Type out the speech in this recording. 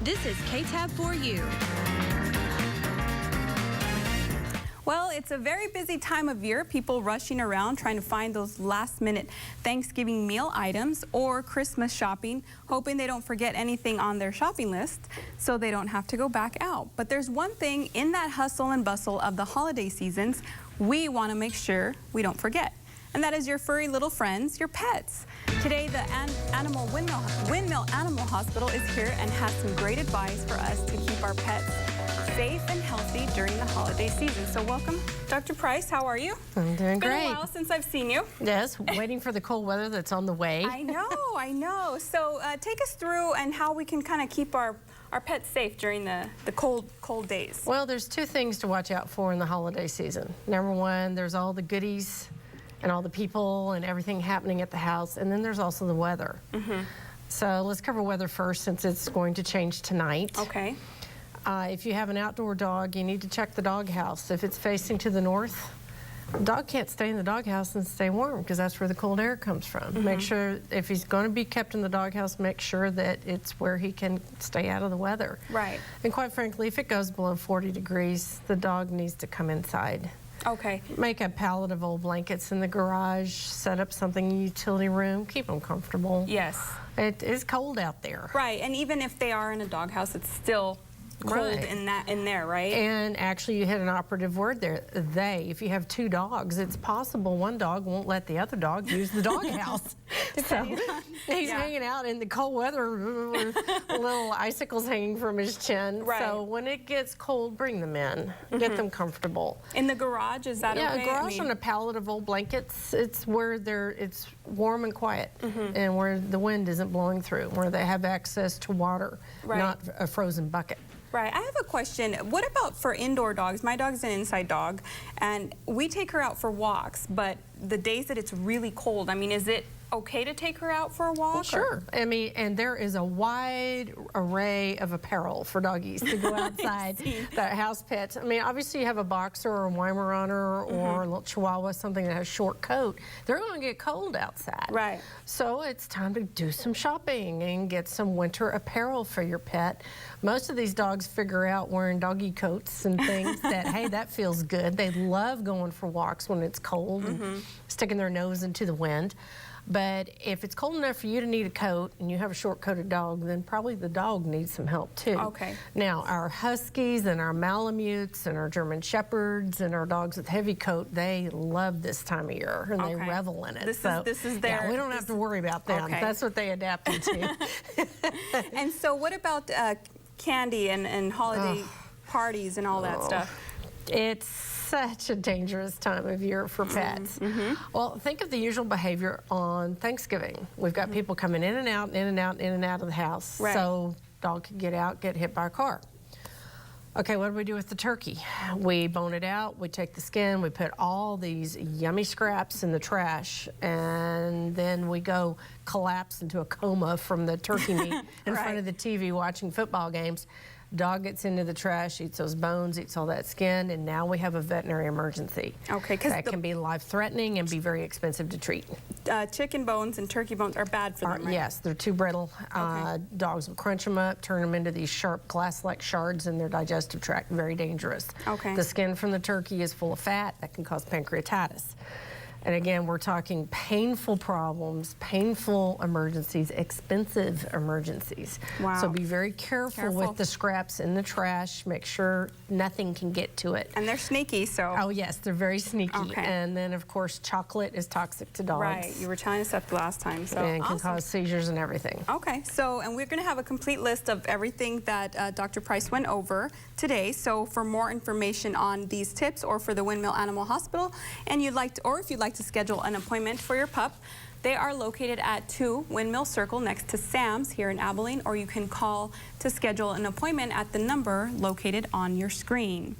This is KTAB for you. Well, it's a very busy time of year. People rushing around trying to find those last-minute Thanksgiving meal items or Christmas shopping, hoping they don't forget anything on their shopping list so they don't have to go back out. But there's one thing in that hustle and bustle of the holiday seasons we want to make sure we don't forget, and that is your furry little friends, your pets. Today, the Windmill Animal Hospital is here and has some great advice for us to keep our pets safe and healthy during the holiday season. So welcome, Dr. Price. How are you? I'm doing great. It's been a while since I've seen you. Yes, waiting for the cold weather that's on the way. I know. So take us through and how we can kind of keep our pets safe during the cold days. Well, there's two things to watch out for in the holiday season. Number one, there's all the goodies and all the people and everything happening at the house, and then there's also the weather. So let's cover weather first, since it's going to change tonight. Okay. If you have an outdoor dog, you need to check the dog house. If it's facing to the north, the dog can't stay in the dog house and stay warm, because that's where the cold air comes from. Make sure, if he's going to be kept in the dog house, make sure that it's where he can stay out of the weather. Right. And quite frankly, if it goes below 40 degrees, the dog needs to come inside. Okay. Make a pallet of old blankets in the garage, set up something in the utility room, keep them comfortable. Yes. It is cold out there. Right, and even if they are in a doghouse, it's still cold in there, right? And actually, you hit an operative word there. If you have two dogs, it's possible one dog won't let the other dog use the doghouse. So he's hanging out in the cold weather with little icicles hanging from his chin. Right. So when it gets cold, bring them in. Get them comfortable. In the garage, is that okay? Yeah, a garage on a pallet of old blankets. It's where it's warm and quiet, and where the wind isn't blowing through, where they have access to water, not a frozen bucket. Right. I have a question. What about for indoor dogs? My dog's an inside dog, and we take her out for walks, but the days that it's really cold, I mean, is it okay to take her out for a walk? Well, sure. I mean, and there is a wide array of apparel for doggies to go outside that house pets. I mean, obviously you have a boxer or a Weimaraner or a little Chihuahua, something that has short coat. They're going to get cold outside. Right. So it's time to do some shopping and get some winter apparel for your pet. Most of these dogs figure out wearing doggy coats and things that, hey, that feels good. They love going for walks when it's cold and sticking their nose into the wind. But if it's cold enough for you to need a coat and you have a short-coated dog, then probably the dog needs some help too. Okay. Now, our Huskies and our Malamutes and our German Shepherds and our dogs with heavy coat, they love this time of year and they revel in it. This is their... Yeah, we don't have to worry about them. That's what they adapted to. And so what about candy and holiday parties and all that stuff? It's such a dangerous time of year for pets. Well, think of the usual behavior on Thanksgiving. We've got people coming in and out, in and out, in and out of the house. Right. So dog could get out, get hit by a car. Okay, what do we do with the turkey? We bone it out, we take the skin, we put all these yummy scraps in the trash, and then we go collapse into a coma from the turkey meat in front of the TV watching football games. Dog gets into the trash, eats those bones, eats all that skin, and now we have a veterinary emergency. Okay, that can be life-threatening and be very expensive to treat. Chicken bones and turkey bones are bad for them, right? Yes, they're too brittle. Dogs will crunch them up, turn them into these sharp glass-like shards in their digestive tract. Very dangerous. Okay. The skin from the turkey is full of fat that can cause pancreatitis. And again, we're talking painful problems, painful emergencies, expensive emergencies. Wow. So be very careful with the scraps in the trash. Make sure nothing can get to it. And they're sneaky, so... Oh, yes, they're very sneaky. Okay. And then, of course, chocolate is toxic to dogs. Right, you were telling us that the last time, so... And can cause seizures and everything. Okay, so, and we're going to have a complete list of everything that Dr. Price went over today. So for more information on these tips or for the Windmill Animal Hospital, and you'd like to, or if you'd like to schedule an appointment for your pup, they are located at 2 Windmill Circle next to Sam's here in Abilene, or you can call to schedule an appointment at the number located on your screen.